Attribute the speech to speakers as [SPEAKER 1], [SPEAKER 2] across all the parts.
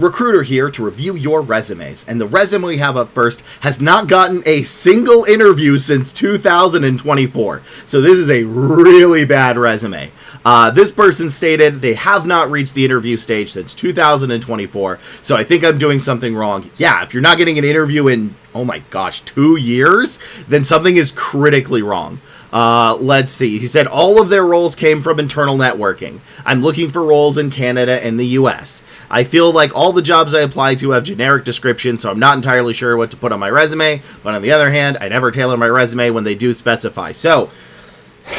[SPEAKER 1] Recruiter here to review your resumes, and the resume we have up first has not gotten a single interview since 2024, so this is a really bad resume. This person stated they have not reached the interview stage since 2024, so I think I'm doing something wrong. Yeah, if you're not getting an interview in, oh my gosh, 2 years, then something is critically wrong. Let's see. He said all of their roles came from internal networking. I'm looking for roles in Canada and the US. I feel like all the jobs I apply to have generic descriptions, so I'm not entirely sure what to put on my resume. But on the other hand, I never tailor my resume when they do specify. So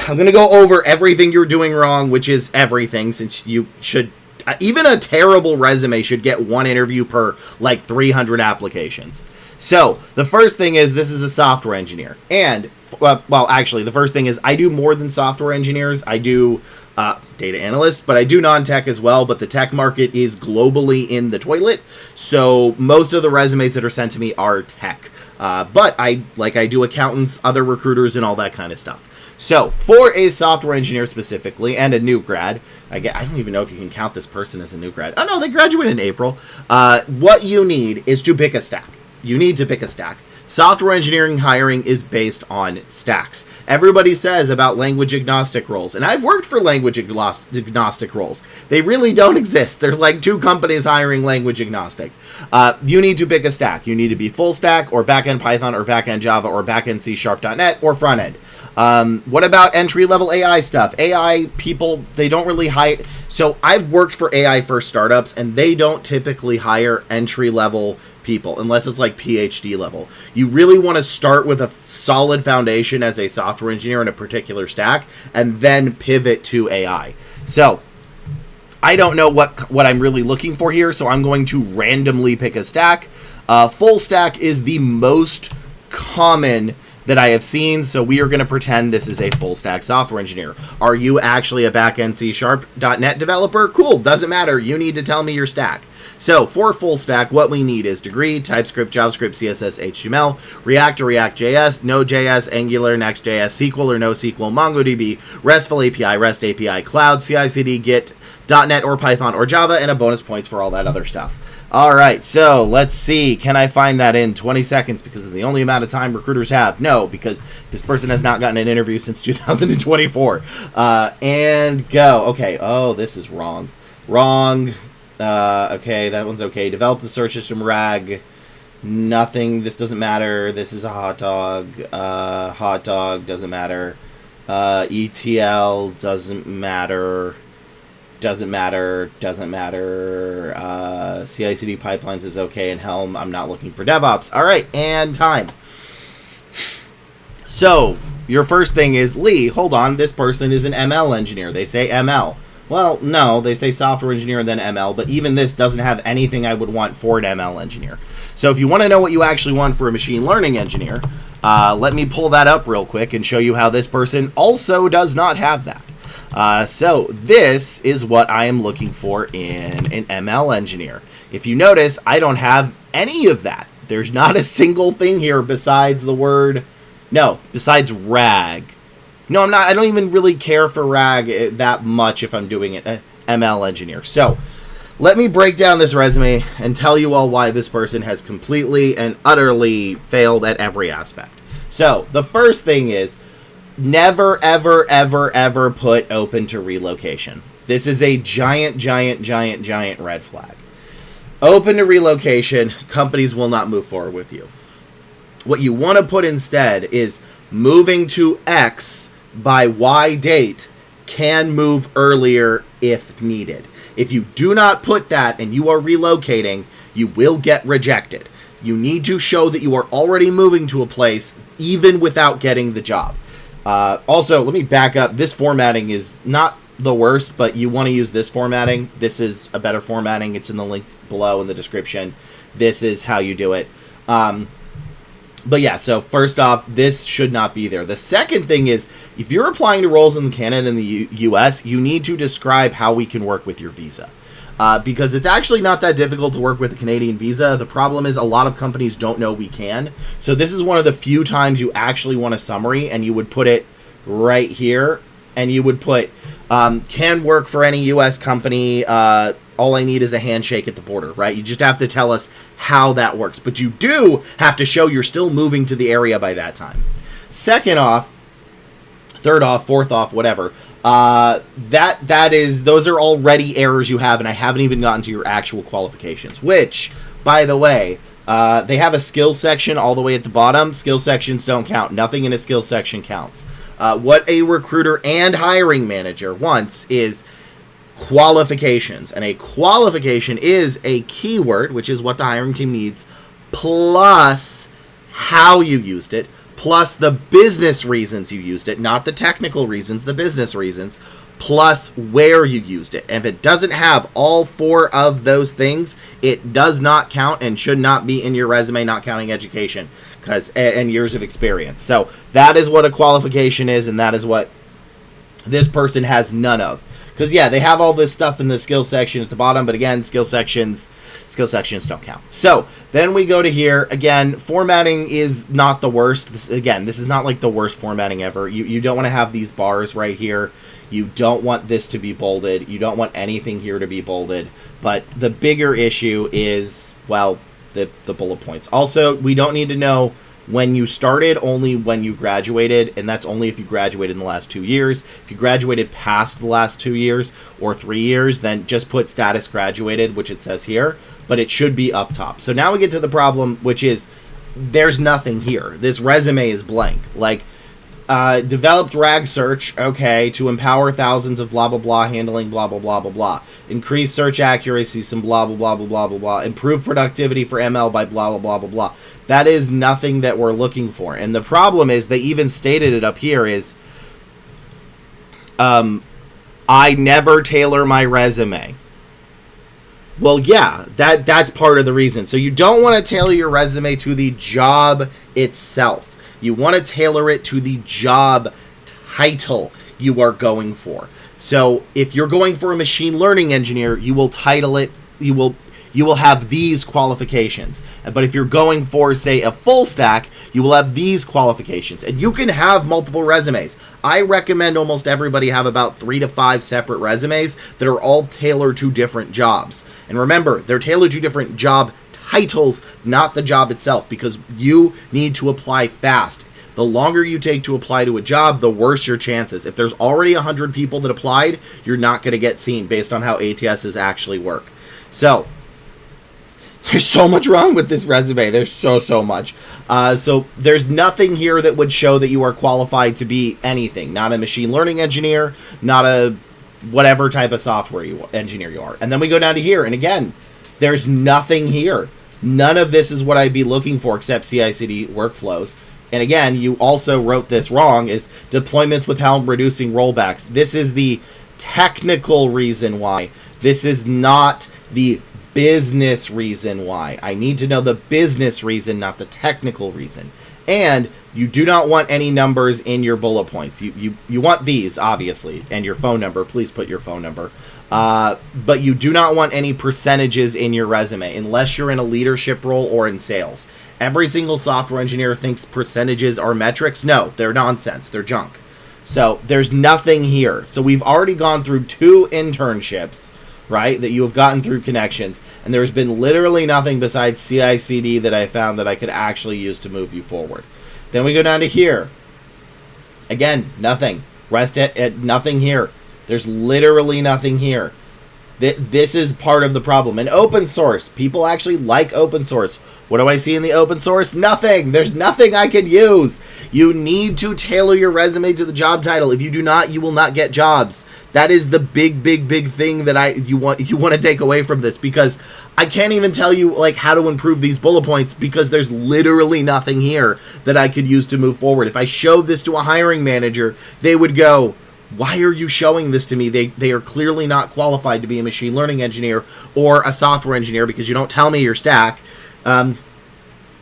[SPEAKER 1] I'm going to go over everything you're doing wrong, which is everything, since you should, even a terrible resume should get one interview per like 300 applications. So the first thing is this is a software engineer, and well, actually, the first thing is I do more than software engineers. I do data analyst, but I do non-tech as well, but the tech market is globally in the toilet, so most of the resumes that are sent to me are tech. But I do accountants, other recruiters, and all that kind of stuff. So for a software engineer specifically, and a new grad, I don't even know if you can count this person as a new grad. Oh no, they graduated in April. What you need is to pick a stack. You need to pick a stack. Software engineering hiring is based on stacks. Everybody says about language agnostic roles, and I've worked for language agnostic roles. They really don't exist. There's like 2 companies hiring language agnostic. You need to pick a stack. You need to be full stack, or backend Python, or backend Java, or backend C#.net, or front end. What about entry-level AI stuff? AI people, they don't really hire. So I've worked for AI first startups, and they don't typically hire entry-level people unless it's like PhD level. You really want to start with a solid foundation as a software engineer in a particular stack and then pivot to AI. So I don't know what I'm really looking for here, so I'm going to randomly pick a stack. Full stack is the most common that I have seen, so we are going to pretend this is a full stack software engineer. Are you actually a backend C#.net developer? Cool, doesn't matter. You need to tell me your stack. So for full stack, what we need is degree, TypeScript, JavaScript, CSS, HTML, React or React.js, Node.js, Angular, Next.js, SQL or NoSQL, MongoDB, RESTful API, REST API, Cloud, CI/CD, Git, .NET or Python or Java, and a bonus points for all that other stuff. All right, so let's see. Can I find that in 20 seconds because of the only amount of time recruiters have? No, because this person has not gotten an interview since 2024. And go. Okay. Oh, this is wrong. Wrong. Okay, that one's okay. Develop the search system RAG. Nothing. This doesn't matter. This is a hot dog. Hot dog doesn't matter. ETL doesn't matter. Doesn't matter. CI/CD pipelines is okay, and Helm, I'm not looking for DevOps. All right, and time. So your first thing is, Lee, hold on, this person is an ML engineer. They say ML. Well, no, they say software engineer and then ML, but even this doesn't have anything I would want for an ML engineer. So if you want to know what you actually want for a machine learning engineer, let me pull that up real quick and show you how this person also does not have that. So this is what I am looking for in an ML engineer. If you notice, I don't have any of that. There's not a single thing here besides the word, besides RAG. No, I'm not. I don't even really care for RAG that much if I'm doing an ML engineer. So let me break down this resume and tell you all why this person has completely and utterly failed at every aspect. So the first thing is, never, ever, ever, ever put open to relocation. This is a giant red flag. Open to relocation, companies will not move forward with you. What you want to put instead is moving to X by Y date, can move earlier if needed. If you do not put that and you are relocating, you will get rejected. You need to show that you are already moving to a place even without getting the job. Also, let me back up. This formatting is not the worst, but you want to use this formatting. This is a better formatting. It's in the link below in the description. This is how you do it. But yeah, so first off, this should not be there. The second thing is, if you're applying to roles in Canada and the US, you need to describe how we can work with your visa. Because it's actually not that difficult to work with a Canadian visa. The problem is a lot of companies don't know we can. So this is one of the few times you actually want a summary, and you would put it right here, and you would put, can work for any US company, all I need is a handshake at the border, right? You just have to tell us how that works. But you do have to show you're still moving to the area by that time. Second off, third off, fourth off, whatever. Those are already errors you have, and I haven't even gotten to your actual qualifications, which, by the way, they have a skills section all the way at the bottom. Skills sections don't count. Nothing in a skills section counts. What a recruiter and hiring manager wants is qualifications, and a qualification is a keyword, which is what the hiring team needs, plus how you used it, plus the business reasons you used it, not the technical reasons, the business reasons, plus where you used it. And if it doesn't have all four of those things, it does not count and should not be in your resume, not counting education and years of experience. So that is what a qualification is, and that is what this person has none of. Because, yeah, they have all this stuff in the skill section at the bottom, but again, skill sections don't count. So then we go to here. Again, formatting is not the worst. This is not like the worst formatting ever. You don't want to have these bars right here. You don't want this to be bolded. You don't want anything here to be bolded. But the bigger issue is, well, the bullet points. Also, we don't need to know when you started, only when you graduated, and that's only if you graduated in the last 2 years. If you graduated past the last 2 years or 3 years, then just put status graduated, which it says here, but it should be up top. So now we get to the problem, which is there's nothing here. This resume is blank. Like, developed RAG search, okay, to empower thousands of blah, blah, blah, handling blah, blah, blah, blah, blah. Increase search accuracy, some blah, blah, blah, blah, blah, blah, blah. Improve productivity for ML by blah, blah, blah, blah, blah. That is nothing that we're looking for. And the problem is, they even stated it up here is, I never tailor my resume. Well, yeah, that's part of the reason. So you don't want to tailor your resume to the job itself. You want to tailor it to the job title you are going for. So if you're going for a machine learning engineer, you will title it, you will have these qualifications. But if you're going for, say, a full stack, you will have these qualifications. And you can have multiple resumes. I recommend almost everybody have about 3 to 5 separate resumes that are all tailored to different jobs. And remember, they're tailored to different job titles, not the job itself, because you need to apply fast. The longer you take to apply to a job, the worse your chances. If there's already 100 people that applied, you're not going to get seen based on how ATSs actually work. So there's so much wrong with this resume. There's so much. So there's nothing here that would show that you are qualified to be anything. Not a machine learning engineer, not a whatever type of software engineer you are. And then we go down to here, and again, there's nothing here. None of this is what I'd be looking for except CI/CD workflows. And again, you also wrote this wrong, is deployments with Helm reducing rollbacks. This is the technical reason why. This is not the business reason why. I need to know the business reason, not the technical reason. And you do not want any numbers in your bullet points. You want these, obviously, and your phone number. Please put your phone number. But you do not want any percentages in your resume unless you're in a leadership role or in sales. Every single software engineer thinks percentages are metrics. No, they're nonsense. They're junk. So there's nothing here. So we've already gone through 2 internships, right, that you have gotten through connections, and there's been literally nothing besides CI/CD that I found that I could actually use to move you forward. Then we go down to here. Again, nothing. Rest at nothing here. There's literally nothing here. This is part of the problem. And open source. People actually like open source. What do I see in the open source? Nothing. There's nothing I can use. You need to tailor your resume to the job title. If you do not, you will not get jobs. That is the big thing that you want to take away from this, because I can't even tell you like how to improve these bullet points because there's literally nothing here that I could use to move forward. If I showed this to a hiring manager, they would go, "Why are you showing this to me? They are clearly not qualified to be a machine learning engineer or a software engineer because you don't tell me your stack." And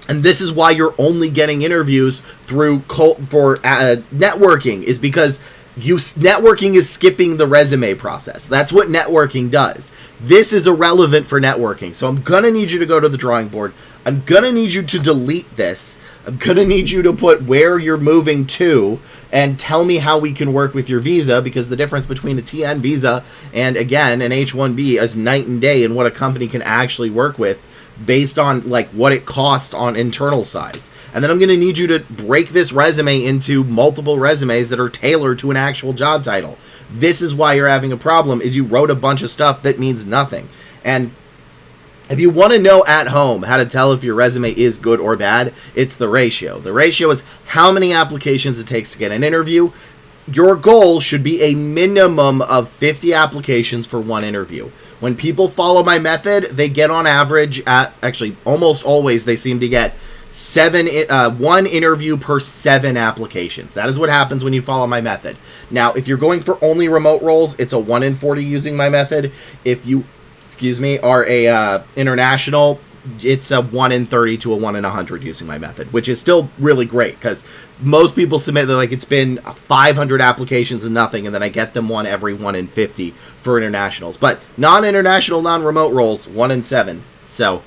[SPEAKER 1] this is why you're only getting interviews through for networking, is because networking is skipping the resume process. That's what networking does. This is irrelevant for networking. So I'm going to need you to go to the drawing board. I'm going to need you to delete this. I'm going to need you to put where you're moving to and tell me how we can work with your visa, because the difference between a TN visa and, again, an H-1B is night and day in what a company can actually work with based on like what it costs on internal sides. And then I'm going to need you to break this resume into multiple resumes that are tailored to an actual job title. This is why you're having a problem, is you wrote a bunch of stuff that means nothing. And if you want to know at home how to tell if your resume is good or bad, it's the ratio. The ratio is how many applications it takes to get an interview. Your goal should be a minimum of 50 applications for one interview. When people follow my method, they get on average at, actually almost always, they seem to get one interview per 7 applications. That is what happens when you follow my method. Now, if you're going for only remote roles, it's a 1 in 40 using my method. If you, are a international, it's a 1 in 30 to a 1 in 100 using my method, which is still really great, because most people submit that like it's been 500 applications and nothing, and then I get them one every 1 in 50 for internationals. But non-international, non-remote roles, 1 in 7. So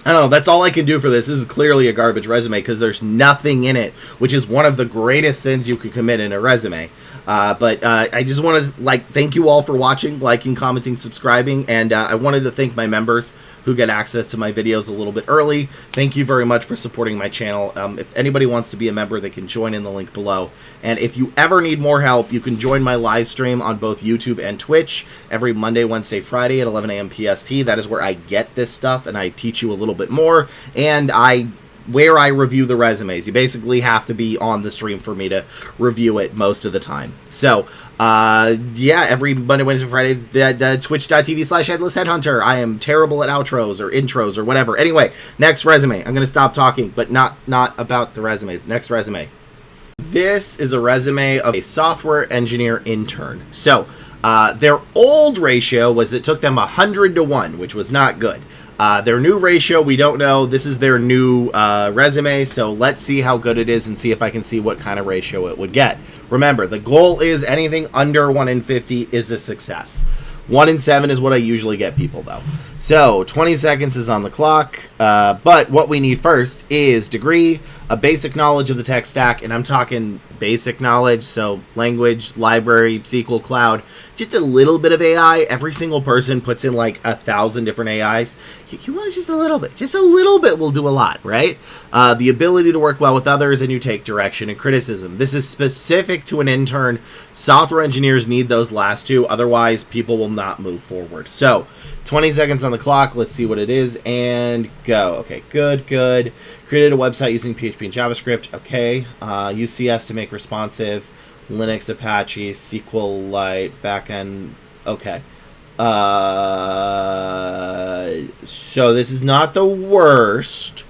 [SPEAKER 1] I don't know, that's all I can do for this. This is clearly a garbage resume because there's nothing in it, which is one of the greatest sins you could commit in a resume. But I just want to thank you all for watching, liking, commenting, subscribing, and I wanted to thank my members who get access to my videos a little bit early. Thank you very much for supporting my channel. If anybody wants to be a member, they can join in the link below. And if you ever need more help, you can join my live stream on both YouTube and Twitch every Monday, Wednesday, Friday at 11 a.m. PST. That is where I get this stuff and I teach you a little bit more, and where I review the resumes. You basically have to be on the stream for me to review it most of the time. So, yeah, every Monday, Wednesday, Friday, twitch.tv/headlestheadhunter. I am terrible at outros or intros or whatever. Anyway, next resume. I'm going to stop talking, but not about the resumes. Next resume. This is a resume of a software engineer intern. So, their old ratio was it took them 100 to 1, which was not good. Their new ratio, we don't know. This is their new resume, so let's see how good it is and see if I can see what kind of ratio it would get. Remember, the goal is anything under 1 in 50 is a success. 1 in 7 is what I usually get people, though. So, 20 seconds is on the clock, but what we need first is degree, a basic knowledge of the tech stack, and I'm talking basic knowledge, so language, library, SQL, cloud, just a little bit of AI. Every single person puts in like 1,000 different AIs. You want just a little bit. Just a little bit will do a lot, right? The ability to work well with others, and you take direction and criticism. This is specific to an intern. Software engineers need those last two, otherwise people will not move forward. So, 20 seconds on the clock. Let's see what it is, and go. Okay, good. Created a website using PHP and JavaScript. Okay. UCS to make responsive. Linux, Apache, SQLite, backend. Okay. So this is not the worst.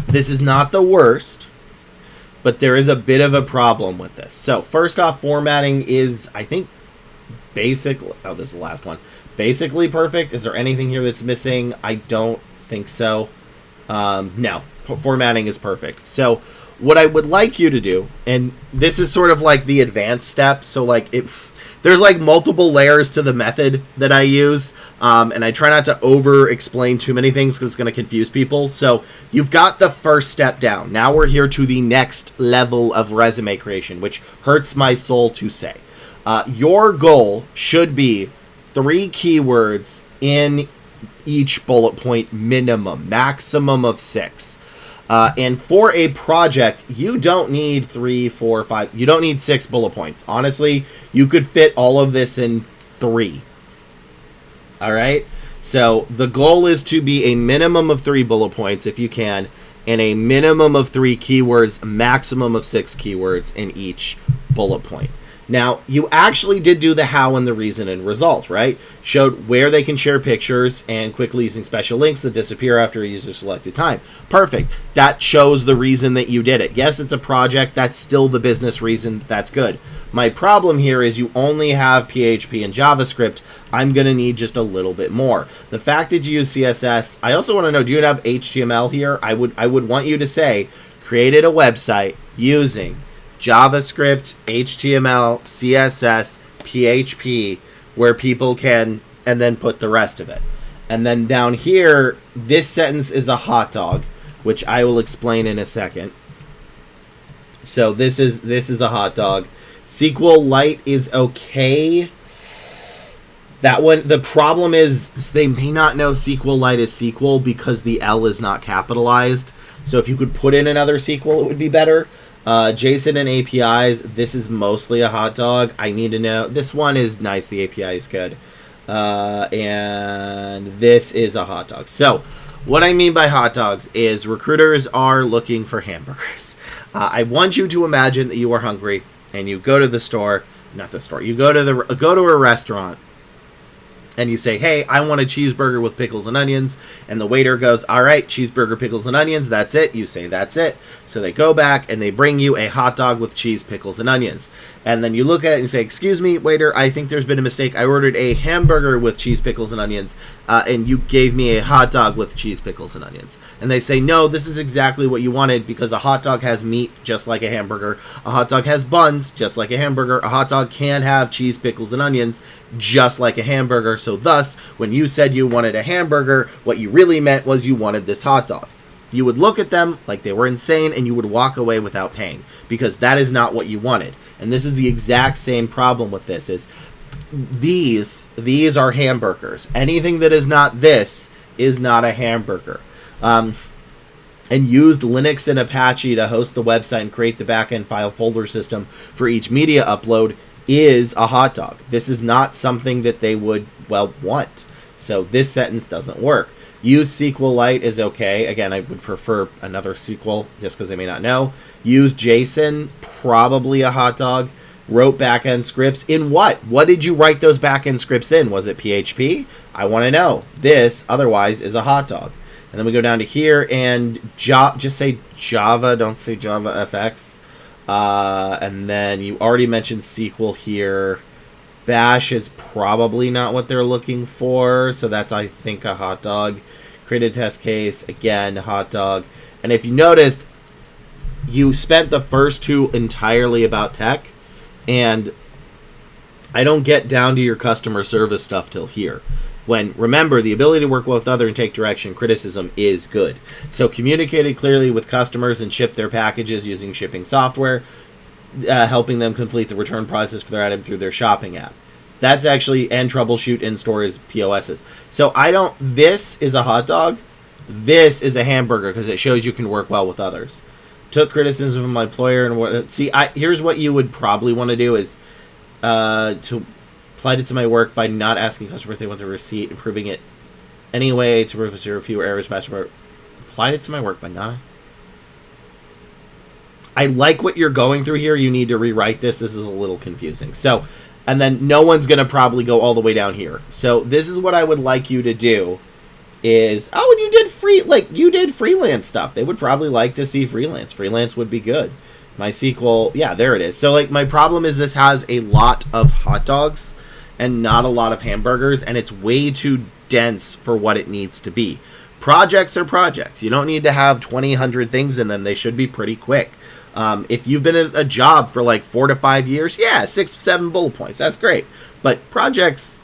[SPEAKER 1] This is not the worst, but there is a bit of a problem with this. So first off, formatting is, I think, basic. Oh, this is the last one. Basically perfect. Is there anything here that's missing? I don't think so. No, formatting is perfect. So what I would like you to do, and this is sort of like the advanced step, so like there's like multiple layers to the method that I use, and I try not to over explain too many things because it's going to confuse people. So you've got the first step down. Now we're here to the next level of resume creation, which hurts my soul to say. Your goal should be 3 keywords in each bullet point minimum, maximum of 6. And for a project, you don't need 3, 4, 5. You don't need 6 bullet points. Honestly, you could fit all of this in 3. All right? So the goal is to be a minimum of 3 bullet points if you can, and a minimum of 3 keywords, maximum of 6 keywords in each bullet point. Now, you actually did do the how and the reason and result, right? Showed where they can share pictures and quickly using special links that disappear after a user selected time. Perfect. That shows the reason that you did it. Yes, it's a project. That's still the business reason. That's good. My problem here is you only have PHP and JavaScript. I'm going to need just a little bit more. The fact that you use CSS, I also want to know, do you have HTML here? I would want you to say, created a website using JavaScript, HTML, CSS, PHP, where people can, and then put the rest of it. And then down here, this sentence is a hot dog, which I will explain in a second. So this is a hot dog. SQLite is okay. That one, the problem is they may not know SQLite is SQL because the L is not capitalized. So if you could put in another SQL, it would be better. JSON and APIs, this is mostly a hot dog. I need to know. This one is nice. The API is good. And this is a hot dog. So what I mean by hot dogs is recruiters are looking for hamburgers. I want you to imagine that you are hungry and you go to the store, not the store, you go to a restaurant and you say, hey, I want a cheeseburger with pickles and onions. And the waiter goes, all right, cheeseburger, pickles, and onions. That's it. You say, that's it. So they go back and they bring you a hot dog with cheese, pickles, and onions. And then you look at it and say, excuse me, waiter, I think there's been a mistake. I ordered a hamburger with cheese, pickles, and onions. And you gave me a hot dog with cheese, pickles, and onions. And they say, no, this is exactly what you wanted because a hot dog has meat just like a hamburger. A hot dog has buns just like a hamburger. A hot dog can have cheese, pickles, and onions just like a hamburger. So thus, when you said you wanted a hamburger, what you really meant was you wanted this hot dog. You would look at them like they were insane and you would walk away without paying because that is not what you wanted. And this is the exact same problem with this is these are hamburgers. Anything that is not this is not a hamburger. And used Linux and Apache to host the website and create the backend file folder system for each media upload is a hot dog. This is not something that they would, well, want. So this sentence doesn't work. Use SQLite is okay. Again, I would prefer another SQL just because I may not know. Use JSON, probably a hot dog. Wrote backend scripts in what? What did you write those backend scripts in? Was it PHP? I want to know. This, otherwise, is a hot dog. And then we go down to here and just say Java. Don't say Java FX. And then you already mentioned SQL here. Bash is probably not what they're looking for. So that's, I think, a hot dog. Create a test case. Again, hot dog. And if you noticed, you spent the first two entirely about tech. And I don't get down to your customer service stuff till here. When, remember, the ability to work well with others and take direction, criticism is good. So communicated clearly with customers and ship their packages using shipping software, helping them complete the return process for their item through their shopping app. That's actually, and troubleshoot in-store as POSs. So this is a hot dog. This is a hamburger because it shows you can work well with others. Took criticism of my employer and here's what you would probably want to do is to applied it to my work by not asking customers if they want the receipt, improving it anyway to prevent fewer errors faster. Applied it to my work by not. I like what you're going through here. You need to rewrite this. This is a little confusing. So, and then no one's going to probably go all the way down here. So this is what I would like you to do is, and you did freelance stuff. They would probably like to see freelance. Freelance would be good. MySQL, yeah, there it is. So my problem is this has a lot of hot dogs and not a lot of hamburgers, and it's way too dense for what it needs to be. Projects are projects. You don't need to have 2,000 things in them. They should be pretty quick. If you've been at a job for 4 to 5 years, 6-7 bullet points. That's great. But projects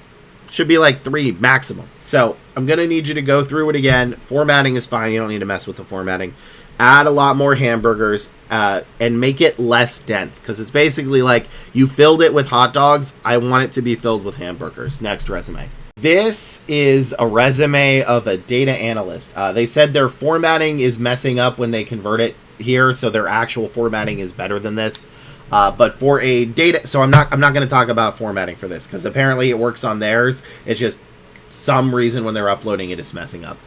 [SPEAKER 1] should be 3 maximum. So I'm going to need you to go through it again. Formatting is fine. You don't need to mess with the formatting. Add a lot more hamburgers and make it less dense. Because it's basically you filled it with hot dogs. I want it to be filled with hamburgers. Next resume. This is a resume of a data analyst. They said their formatting is messing up when they convert it here, so their actual formatting is better than this. But for a data, so I'm not going to talk about formatting for this because apparently it works on theirs. It's just some reason when they're uploading it is messing up.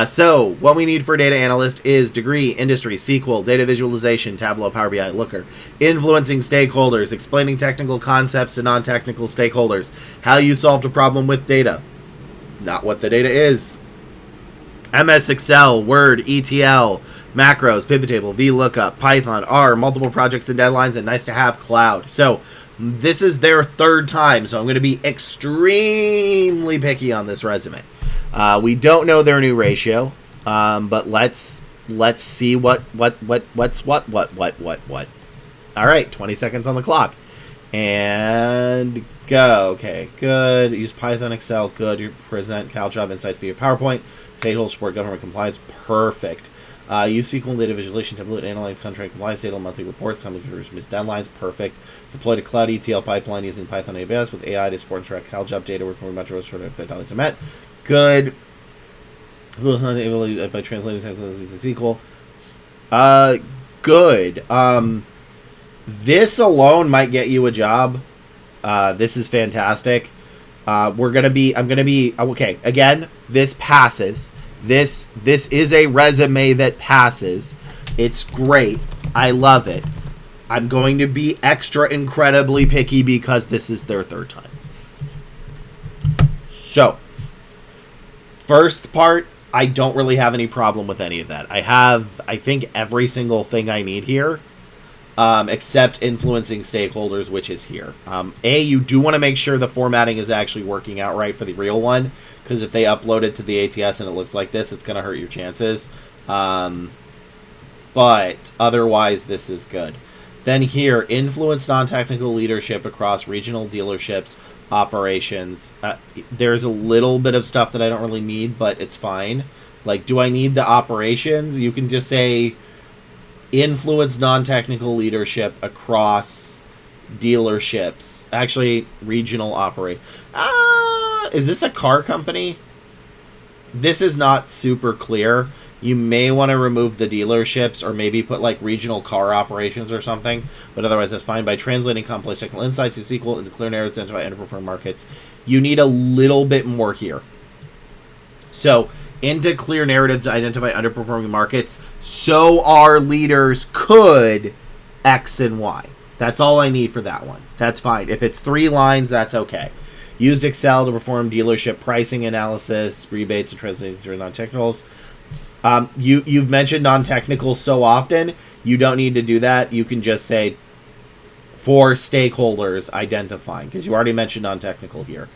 [SPEAKER 1] So what we need for data analyst is degree, industry, SQL, data visualization, Tableau, Power BI, Looker, influencing stakeholders, explaining technical concepts to non-technical stakeholders, how you solved a problem with data, not what the data is, MS Excel, Word, ETL, macros, pivot table, VLOOKUP, Python, R, multiple projects and deadlines, and nice to have cloud. So this is their third time, so I'm going to be extremely picky on this resume. We don't know their new ratio, but let's let's see what's what. All right, 20 seconds on the clock. And go. Okay, good. Use Python, Excel, good. You present CalJob insights via PowerPoint. Stakeholder support, government compliance, perfect. Use SQL data visualization template, analyze contract compliance data, monthly reports, company miss deadlines, perfect. Deploy to cloud ETL pipeline using Python AWS with AI to support and track CalJob data, reporting metros for $5 a met. Good. Who was not able to, by translating technically using SQL. Good. This alone might get you a job. This is fantastic. I'm gonna be okay. Again, this passes. This is a resume that passes. It's great. I love it. I'm going to be extra incredibly picky because this is their third time. So, first part, I don't really have any problem with any of that. I think, every single thing I need here. Except influencing stakeholders, which is here. You do want to make sure the formatting is actually working out right for the real one, because if they upload it to the ATS and it looks like this, it's going to hurt your chances. But otherwise, this is good. Then here, influence non-technical leadership across regional dealerships, operations. There's a little bit of stuff that I don't really need, but it's fine. Like, do I need the operations? You can just say influence non-technical leadership across dealerships. Actually, regional operate. Is this a car company? This is not super clear. You may want to remove the dealerships or maybe put like regional car operations or something. But otherwise, that's fine. By translating complex technical insights to SQL into clear narratives to identify underperforming markets, you need a little bit more here. So, into clear narrative to identify underperforming markets so our leaders could X and Y. That's all I need for that one. That's fine. If it's 3 lines, that's okay. Used Excel to perform dealership pricing analysis, rebates, and translating through non-technicals. You've mentioned non-technicals so often, you don't need to do that. You can just say for stakeholders identifying, because you already mentioned non-technical here.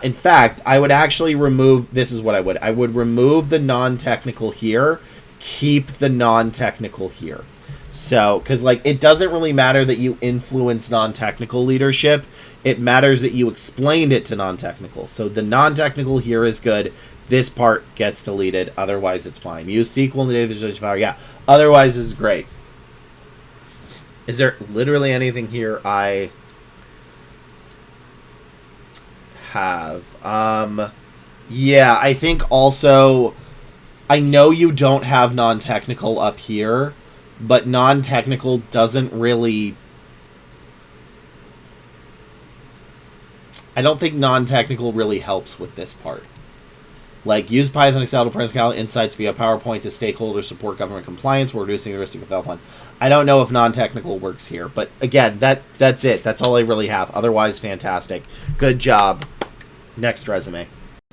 [SPEAKER 1] In fact, I would actually remove, this is what I would. I would remove the non-technical here, keep the non-technical here. So, because like, it doesn't really matter that you influence non-technical leadership. It matters that you explained it to non-technical. So the non-technical here is good. This part gets deleted. Otherwise, it's fine. Use SQL and the data visualization power. Yeah. Otherwise, this is great. Is there literally anything here I have? Yeah, I think also, I know you don't have non-technical up here, but non-technical doesn't really, I don't think non-technical really helps with this part. Like, use Python, Excel to present insights via PowerPoint to stakeholder support government compliance. We're reducing the risk of development. I don't know if non-technical works here, but again, that's it. That's all I really have. Otherwise, fantastic. Good job. Next resume.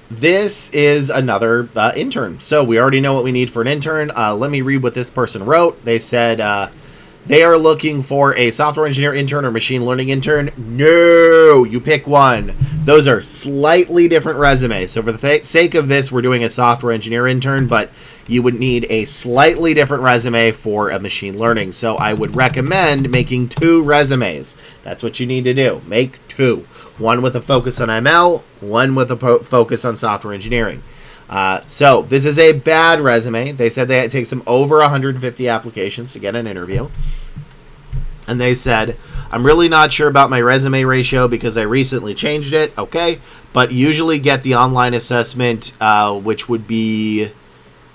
[SPEAKER 1] This is another intern. So we already know what we need for an intern. Let me read what this person wrote. They said they are looking for a software engineer intern or machine learning intern. No, you pick one. Those are slightly different resumes. So for the sake of this, we're doing a software engineer intern, but you would need a slightly different resume for a machine learning. So I would recommend making 2 resumes. That's what you need to do. Make 2. One with a focus on ML, one with a focus on software engineering. So this is a bad resume. They said it takes them over 150 applications to get an interview. And they said, I'm really not sure about my resume ratio because I recently changed it. Okay. But usually get the online assessment, which would be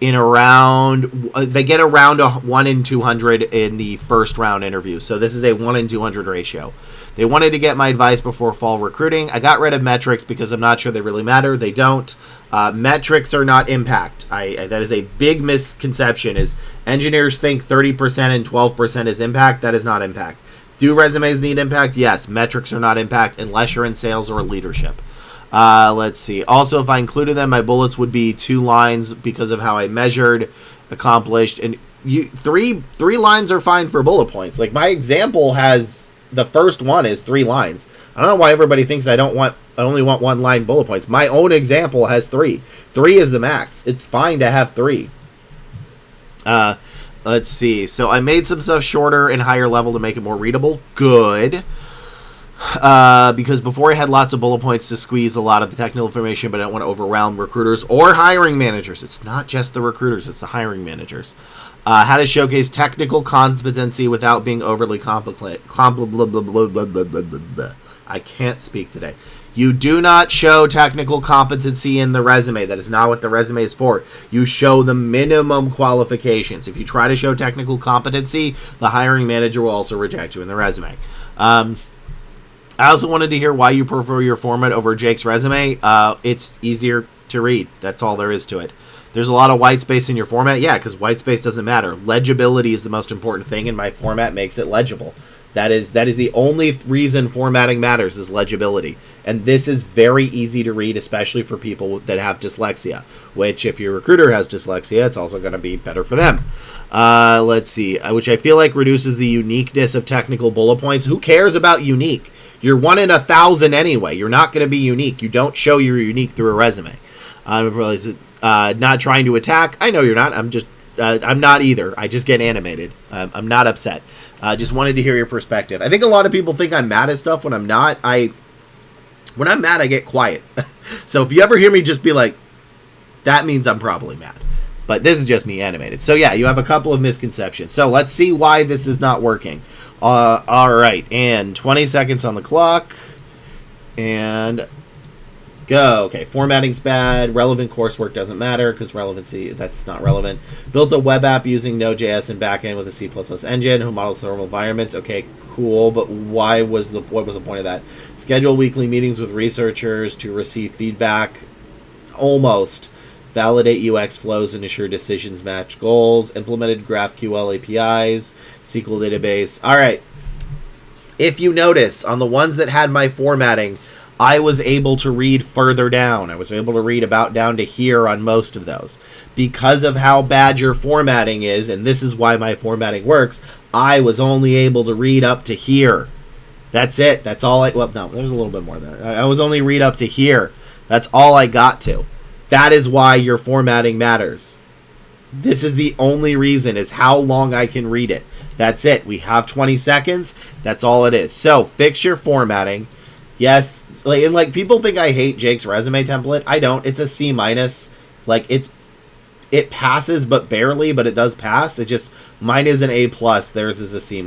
[SPEAKER 1] in around, they get around a 1 in 200 in the first round interview. So this is a 1 in 200 ratio. They wanted to get my advice before fall recruiting. I got rid of metrics because I'm not sure they really matter. They don't. Metrics are not impact. That is a big misconception. Is engineers think 30% and 12% is impact. That is not impact. Do resumes need impact? Yes. Metrics are not impact unless you're in sales or leadership. Let's see. Also, if I included them, my bullets would be 2 lines because of how I measured, accomplished, and three lines are fine for bullet points. Like my example has. The first one is 3 lines. I don't know why everybody thinks I only want 1 line bullet points. My own example has 3. 3 is the max. It's fine to have 3. Let's see. So I made some stuff shorter and higher level to make it more readable. Good. Because before I had lots of bullet points to squeeze a lot of the technical information, but I don't want to overwhelm recruiters or hiring managers. It's not just the recruiters, it's the hiring managers. How to showcase technical competency without being overly complicated. I can't speak today. You do not show technical competency in the resume. That is not what the resume is for. You show the minimum qualifications. If you try to show technical competency, the hiring manager will also reject you in the resume. I also wanted to hear why you prefer your format over Jake's resume. It's easier to read. That's all there is to it. There's a lot of white space in your format. Yeah, because white space doesn't matter. Legibility is the most important thing, and my format makes it legible. That is the only reason formatting matters is legibility. And this is very easy to read, especially for people that have dyslexia, which if your recruiter has dyslexia, it's also going to be better for them. Let's see, which I feel like reduces the uniqueness of technical bullet points. Who cares about unique? You're 1 in 1,000 anyway. You're not going to be unique. You don't show you're unique through a resume. Not trying to attack. I know you're not. I'm not either. I just get animated. I'm not upset. Just wanted to hear your perspective. I think a lot of people think I'm mad at stuff when I'm not. When I'm mad, I get quiet. So if you ever hear me just be like, that means I'm probably mad. But this is just me animated. So yeah, you have a couple of misconceptions. So let's see why this is not working. All right, and 20 seconds on the clock. And go. Okay, formatting's bad. Relevant coursework doesn't matter because relevancy, that's not relevant. Built a web app using Node.js and backend with a C++ engine who models thermal environments. Okay, cool, but what was the point of that? Schedule weekly meetings with researchers to receive feedback. Almost. Validate UX flows and ensure decisions match goals. Implemented GraphQL APIs. SQL database. All right. If you notice, on the ones that had my formatting, I was able to read further down. I was able to read about down to here on most of those. Because of how bad your formatting is, and this is why my formatting works, I was only able to read up to here. That's it. That's all well, no, there's a little bit more than that. I was only read up to here. That's all I got to. That is why your formatting matters. This is the only reason, is how long I can read it. That's it. We have 20 seconds. That's all it is. So fix your formatting. Yes, like people think I hate Jake's resume template. I don't. It's a C-. Like it passes, but barely, but it does pass. It just, mine is an A+, theirs is a C-.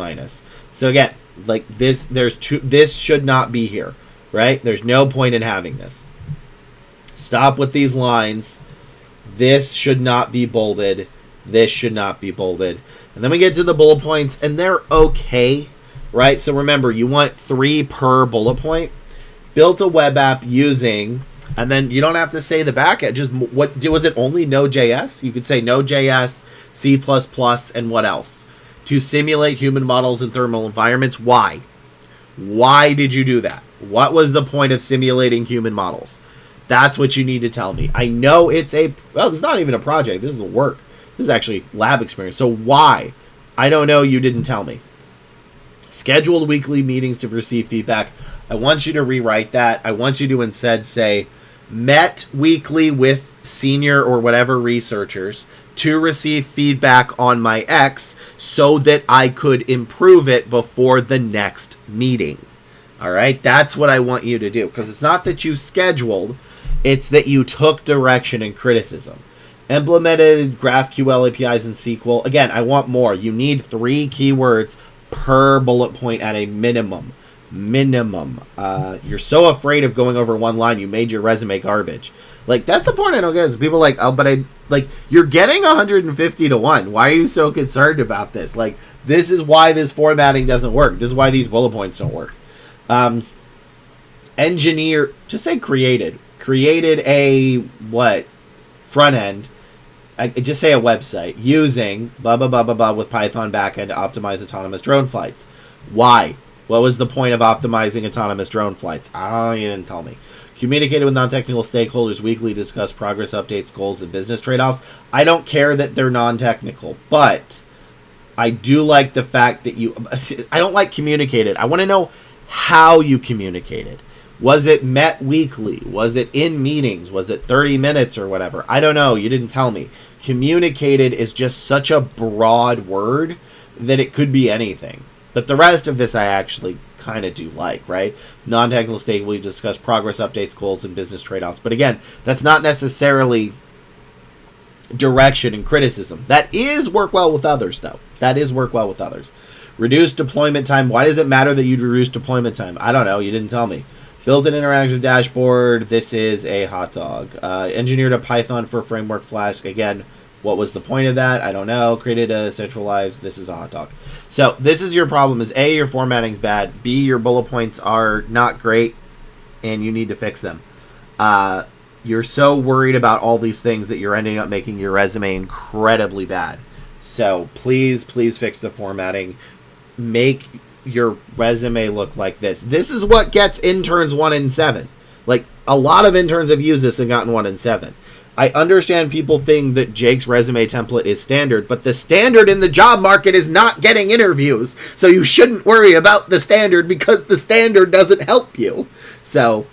[SPEAKER 1] So again, like this should not be here, right? There's no point in having this. Stop with these lines. This should not be bolded. This should not be bolded. And then we get to the bullet points, and they're okay, right? So remember, you want 3 per bullet point. Built a web app using, and then you don't have to say the back end. Just what was it? Only Node.js? You could say Node.js, C++, and what else? To simulate human models in thermal environments. Why? Why did you do that? What was the point of simulating human models? That's what you need to tell me. I know it's it's not even a project. This is work. This is actually lab experience. So why? I don't know. You didn't tell me. Scheduled weekly meetings to receive feedback. I want you to rewrite that. I want you to instead say, met weekly with senior or whatever researchers to receive feedback on my X so that I could improve it before the next meeting. All right? That's what I want you to do. Because it's not that you scheduled. It's that you took direction and criticism. Implemented GraphQL APIs in SQL. Again, I want more. You need 3 keywords per bullet point at a minimum. You're so afraid of going over one line, you made your resume garbage. Like, that's the point I don't get. Is people like, oh, but you're getting 150 to 1. Why are you so concerned about this? Like, this is why this formatting doesn't work. This is why these bullet points don't work. Engineer, just say created a front end. Just say a website using blah blah blah blah blah with Python backend to optimize autonomous drone flights. Why? What was the point of optimizing autonomous drone flights? Oh, you didn't tell me. Communicated with non-technical stakeholders weekly, discuss progress updates, goals, and business trade-offs. I don't care that they're non-technical, but I do like the fact that I don't like communicated. I want to know how you communicated. Was it met weekly? Was it in meetings? Was it 30 minutes or whatever? I don't know. You didn't tell me. Communicated is just such a broad word that it could be anything. But the rest of this I actually kind of do like, right? Non-technical state, we've discussed progress updates, goals, and business trade-offs. But again, that's not necessarily direction and criticism. That is work well with others, though. That is work well with others. Reduce deployment time. Why does it matter that you'd reduce deployment time? I don't know. You didn't tell me. Build an interactive dashboard. This is a hot dog. Engineered a Python for framework Flask. Again, what was the point of that? I don't know. Created a centralized. This is a hot dog. So this is your problem. Is A, your formatting's bad. B, your bullet points are not great, and you need to fix them. You're so worried about all these things that you're ending up making your resume incredibly bad. So please, please fix the formatting. Make your resume look like this. This is what gets interns 1 in 7. Like, a lot of interns have used this and gotten 1 in 7. I understand people think that Jake's resume template is standard, but the standard in the job market is not getting interviews. So you shouldn't worry about the standard because the standard doesn't help you. So,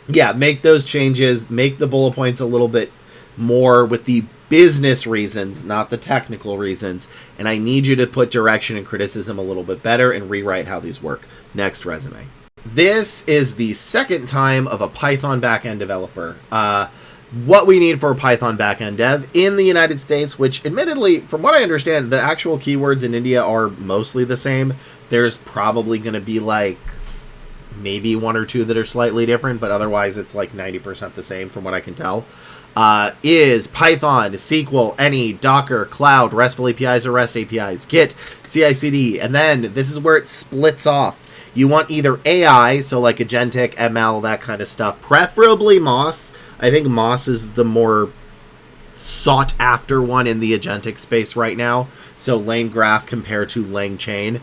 [SPEAKER 1] yeah, make those changes. Make the bullet points a little bit more with the business reasons, not the technical reasons. And I need you to put direction and criticism a little bit better and rewrite how these work. Next resume. This is the second time of a Python backend developer. What we need for a Python backend dev in the United States, which admittedly, from what I understand, the actual keywords in India are mostly the same. There's probably going to be like maybe 1 or 2 that are slightly different, but otherwise it's like 90% the same from what I can tell. Is Python, SQL, any, Docker, Cloud, RESTful APIs or REST APIs, Git, CI/CD, and then this is where it splits off. You want either AI, so like agentic, ML, that kind of stuff, preferably Moss. I think Moss is the more sought after one in the agentic space right now. So LangGraph compared to LangChain.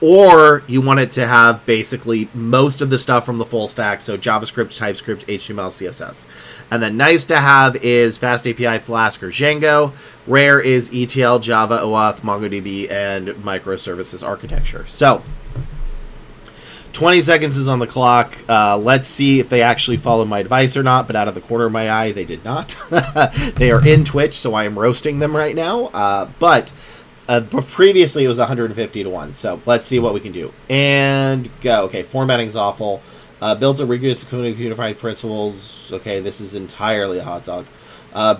[SPEAKER 1] Or you want it to have basically most of the stuff from the full stack. So JavaScript, TypeScript, HTML, CSS. And then nice to have is FastAPI, Flask, or Django. Rare is ETL, Java, OAuth, MongoDB, and microservices architecture. So 20 seconds is on the clock. Let's see if they actually followed my advice or not, but out of the corner of my eye, they did not. They are in Twitch, so I am roasting them right now. But previously it was 150 to 1, so let's see what we can do. And go. Okay, formatting's awful. Built a rigorous unified principles. Okay, this is entirely a hot dog.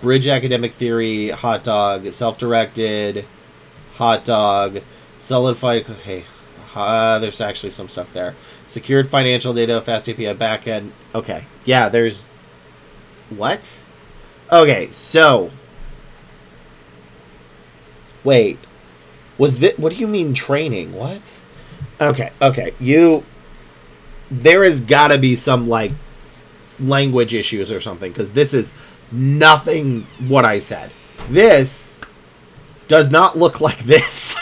[SPEAKER 1] Bridge academic theory, hot dog. Self-directed, hot dog. Solidified, okay. There's actually some stuff there. Secured financial data, fast API backend. Okay. Yeah, there's... What? Okay, so... Wait. Was this... What do you mean training? What? Okay. There has got to be some, like, language issues or something, because this is nothing what I said. This does not look like this.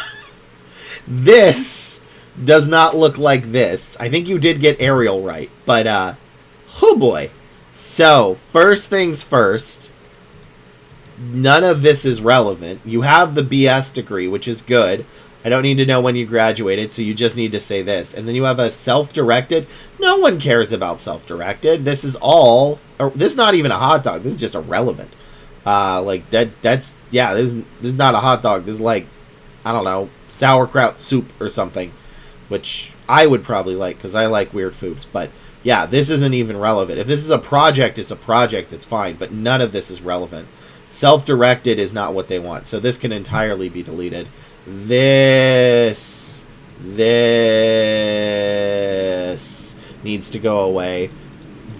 [SPEAKER 1] This does not look like this. I think you did get Arial right, but oh boy. So, first things first, none of this is relevant. You have the BS degree, which is good. I don't need to know when you graduated, so you just need to say this. And then you have a self-directed. No one cares about self-directed. This is all... This is not even a hot dog. This is just irrelevant. Like, that's... Yeah, this is not a hot dog. This is like, I don't know, sauerkraut soup or something. Which I would probably like, because I like weird foods. But, yeah, this isn't even relevant. If this is a project, it's a project. It's fine. But none of this is relevant. Self-directed is not what they want. So this can entirely be deleted. This needs to go away.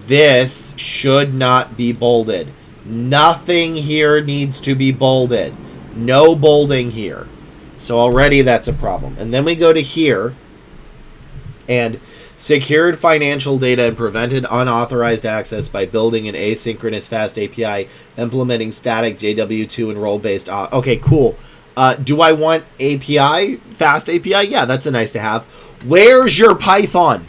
[SPEAKER 1] This should not be bolded. Nothing here needs to be bolded. No bolding here. So already that's a problem. And then we go to here. And secured financial data and prevented unauthorized access by building an asynchronous fast API, implementing static JW2 and role-based... okay, cool. Do I want API? Fast API? Yeah, that's a nice to have. Where's your Python?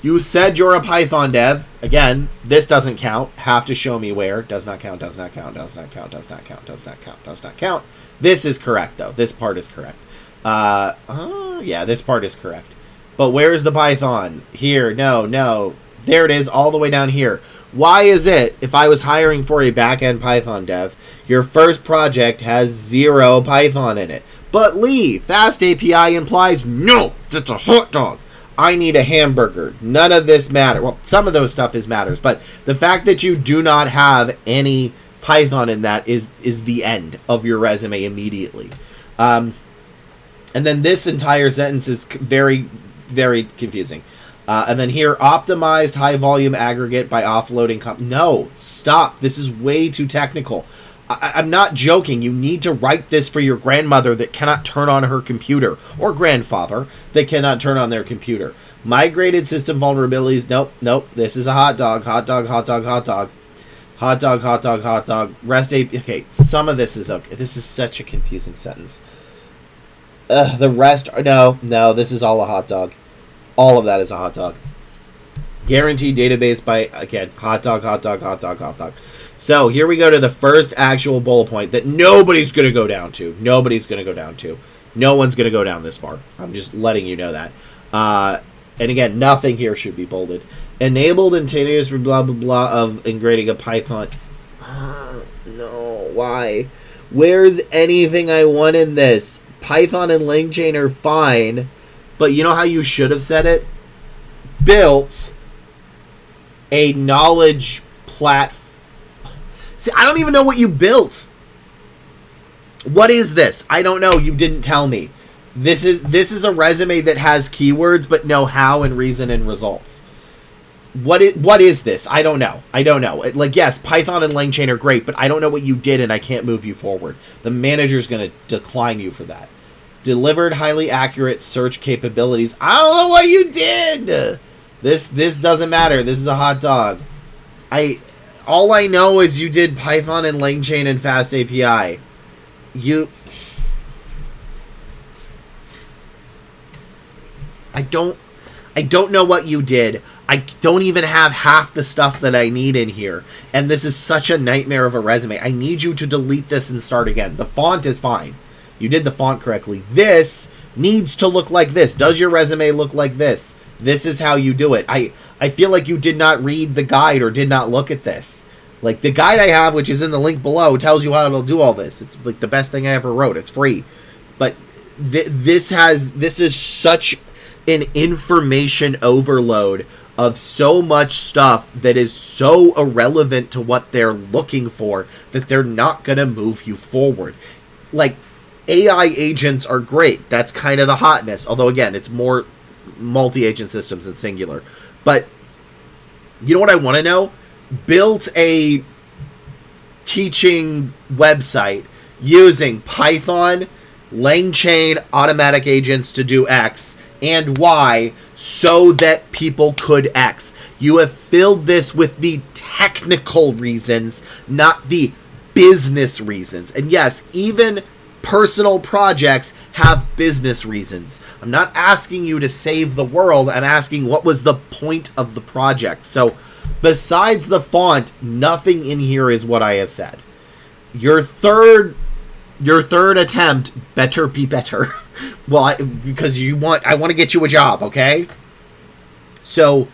[SPEAKER 1] You said you're a Python dev. Again, this doesn't count. Have to show me where. Does not count, does not count, does not count, does not count, does not count, does not count. This is correct, though. This part is correct. Yeah, this part is correct. But where's the Python? Here, no. There it is, all the way down here. Why is it, if I was hiring for a back-end Python dev, your first project has 0 Python in it? But Lee, Fast API implies, no, that's a hot dog. I need a hamburger. None of this matters. Well, some of those stuff matters, but the fact that you do not have any Python in that is the end of your resume immediately. And then this entire sentence is very, very confusing. And then here, optimized high volume aggregate by offloading. No, stop. This is way too technical. I'm not joking. You need to write this for your grandmother that cannot turn on her computer, or grandfather that cannot turn on their computer. Migrated system vulnerabilities. Nope. This is a hot dog. Hot dog. REST API. Okay, some of this is okay. This is such a confusing sentence. The rest. No. This is all a hot dog. All of that is a hot dog. Guaranteed database by, again, hot dog. So here we go to the first actual bullet point that nobody's going to go down to. No one's going to go down this far. I'm just letting you know that. And again, nothing here should be bolded. Enabled continuous blah, blah, blah of integrating a Python. No, why? Where's anything I want in this? Python and LangChain are fine, but you know how you should have said it? Built a knowledge platform. See, I don't even know what you built. What is this? I don't know. You didn't tell me. This is a resume that has keywords but no how and reason and results. What is this? I don't know. Like, yes, Python and LangChain are great, but I don't know what you did and I can't move you forward. The manager's going to decline you for that. Delivered highly accurate search capabilities. I don't know what you did. This doesn't matter. This is a hot dog. All I know is you did Python and LangChain and Fast API. I don't know what you did. I don't even have half the stuff that I need in here. And this is such a nightmare of a resume. I need you to delete this and start again. The font is fine. You did the font correctly. This needs to look like this. Does your resume look like this? This is how you do it. I feel like you did not read the guide or did not look at this. Like, the guide I have, which is in the link below, tells you how to do all this. It's like the best thing I ever wrote. It's free. But this is such an information overload of so much stuff that is so irrelevant to what they're looking for that they're not going to move you forward. Like, AI agents are great. That's kind of the hotness. Although, again, it's more multi-agent systems than singular. But you know what I want to know? Built a teaching website using Python, LangChain, automatic agents to do X and Y so that people could X. You have filled this with the technical reasons, not the business reasons. And yes, even personal projects have business reasons. I'm not asking you to save the world. I'm asking what was the point of the project. So besides the font, nothing in here is what I have said. Your third attempt better be better. Well, because I want to get you a job, okay? So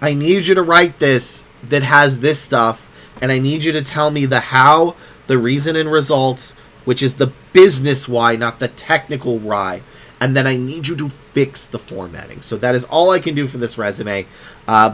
[SPEAKER 1] I need you to write this that has this stuff, and I need you to tell me the how, the reason and results, which is the business why, not the technical why. And then I need you to fix the formatting. So that is all I can do for this resume.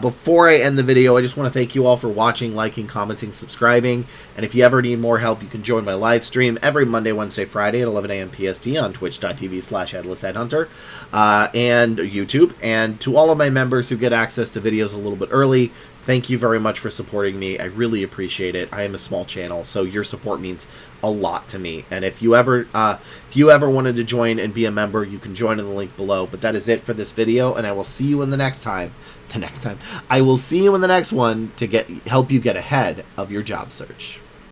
[SPEAKER 1] Before I end the video, I just want to thank you all for watching, liking, commenting, subscribing. And if you ever need more help, you can join my live stream every Monday, Wednesday, Friday at 11 a.m. PST on twitch.tv/headlessheadhunter and YouTube. And to all of my members who get access to videos a little bit early, thank you very much for supporting me. I really appreciate it. I am a small channel, so your support means a lot to me. And if you ever wanted to join and be a member, you can join in the link below. But that is it for this video, and I will see you in the next time. I will see you in the next one to help you get ahead of your job search.